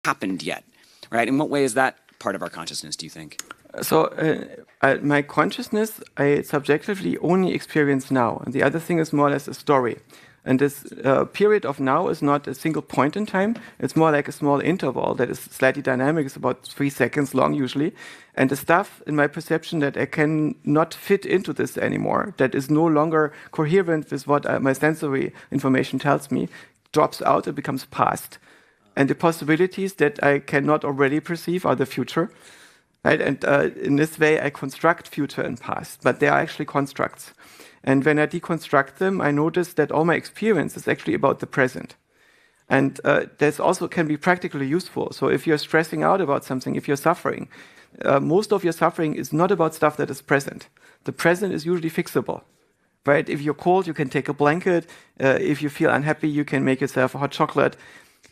happened yet, right? In what way is that part of our consciousness, do you think? So my consciousness, I subjectively only experience now, and the other thing is more or less a story. And this period of now is not a single point in time. It's more like a small interval that is slightly dynamic. It's about 3 seconds long usually. And the stuff in my perception that I can not fit into this anymore, that is no longer coherent with what my sensory information tells me, drops out and becomes past. And the possibilities that I cannot already perceive are the future. Right? And in this way, I construct future and past, but they are actually constructs. And when I deconstruct them, I notice that all my experience is actually about the present. And this also can be practically useful. So if you're stressing out about something, if you're suffering, most of your suffering is not about stuff that is present. The present is usually fixable. Right? If you're cold, you can take a blanket. If you feel unhappy, you can make yourself a hot chocolate.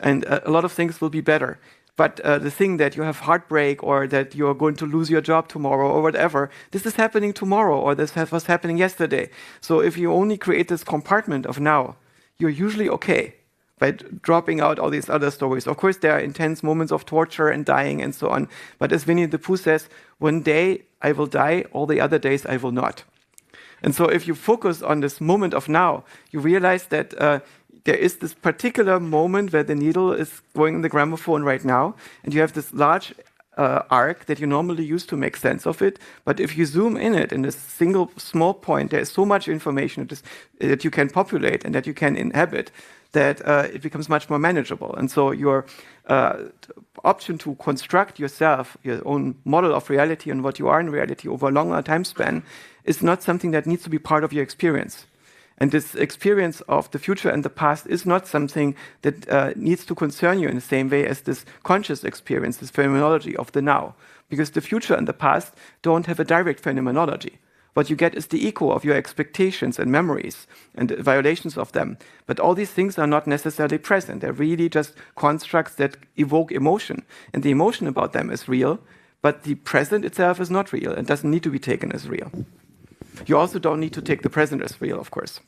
And a lot of things will be better. But the thing that you have heartbreak or that you're going to lose your job tomorrow or whatever, this is happening tomorrow or this was happening yesterday. So if you only create this compartment of now, you're usually okay by dropping out all these other stories. Of course, there are intense moments of torture and dying and so on. But as Winnie the Pooh says, one day I will die, all the other days I will not. And so if you focus on this moment of now, you realize that there is this particular moment where the needle is going in the gramophone right now, and you have this large arc that you normally use to make sense of it. But if you zoom in it in this single small point, there is so much information that you can populate and that you can inhabit that it becomes much more manageable. And so your option to construct yourself, your own model of reality and what you are in reality over a longer time span is not something that needs to be part of your experience. And this experience of the future and the past is not something that needs to concern you in the same way as this conscious experience, this phenomenology of the now. Because the future and the past don't have a direct phenomenology. What you get is the echo of your expectations and memories and the violations of them. But all these things are not necessarily present. They're really just constructs that evoke emotion. And the emotion about them is real, but the present itself is not real and doesn't need to be taken as real. You also don't need to take the present as real, of course.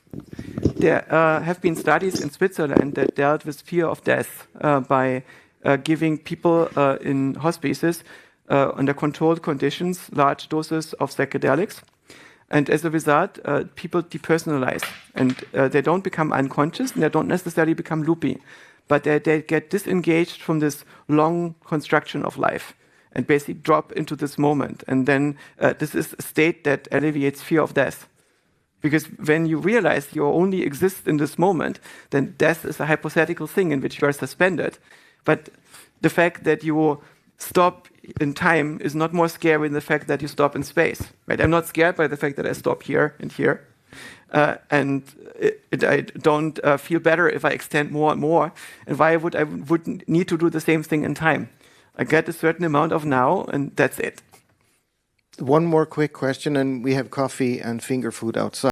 There have been studies in Switzerland that dealt with fear of death by giving people in hospices under controlled conditions large doses of psychedelics. And as a result, people depersonalize. And they don't become unconscious, and they don't necessarily become loopy. But they get disengaged from this long construction of life and basically drop into this moment. And then this is a state that alleviates fear of death. Because when you realize you only exist in this moment, then death is a hypothetical thing in which you are suspended. But the fact that you stop in time is not more scary than the fact that you stop in space. Right? I'm not scared by the fact that I stop here and here. And I don't feel better if I extend more and more. And why would I would need to do the same thing in time? I get a certain amount of now, and that's it. One more quick question, and we have coffee and finger food outside.